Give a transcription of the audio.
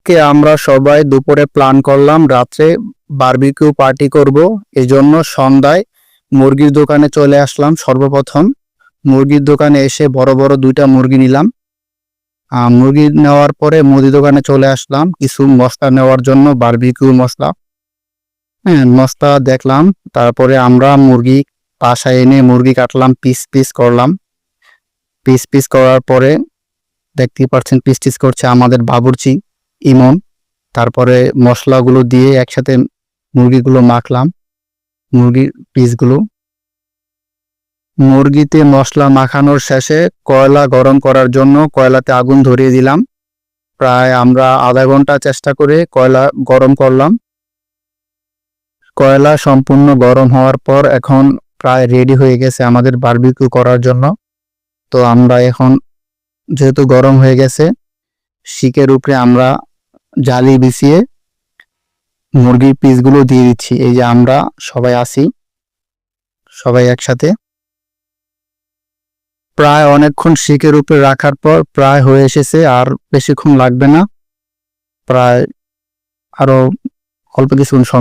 কে আমরা সবাই দুপুরে প্ল্যান করলাম রাত্রে বারবিকিউ পার্টি করব। এজন্য সন্ধ্যায় মুরগির দোকানে চলে আসলাম। সর্বপ্রথম মুরগির দোকানে এসে বড় বড় 2টা মুরগি নিলাম। মুরগি নেওয়ার পরে মুদি দোকানে চলে আসলাম কিছু মশলা নেওয়ার জন্য, বারবিকিউ মশলা। হ্যাঁ, মশলা দেখলাম। তারপরে আমরা মুরগি বাসায় এনে মুরগি কাটলাম, পিস পিস করলাম। পিস পিস করার পরে দেখতেই পাচ্ছেন পিস পিস করছে আমাদের বাবুর্চি ইমন। তারপরে মশলাগুলো দিয়ে একসাথে মুরগিগুলো মাখলাম, মুরগির পিসগুলো। মুরগিতে মশলা মাখানোর শেষে কয়লা গরম করার জন্য কয়লাতে আগুন ধরিয়ে দিলাম। প্রায় আমরা আধা ঘন্টা চেষ্টা করে কয়লা গরম করলাম। কয়লা সম্পূর্ণ গরম হওয়ার পর এখন প্রায় রেডি হয়ে গেছে আমাদের বারবিকিউ করার জন্য। তো আমরা এখন যেহেতু গরম হয়ে গেছে, শিকের উপরে আমরা জালি বিছিয়ে মুরগির পিসগুলো দিয়ে দিচ্ছি। এই যে আমরা সবাই আছি, সবাই একসাথে। প্রায় অনেকক্ষণ শিকের উপরে রাখার পর প্রায় হয়ে এসেছে, আর বেশিক্ষণ লাগবে না, প্রায় আরো অল্প কিছুক্ষণ সময়।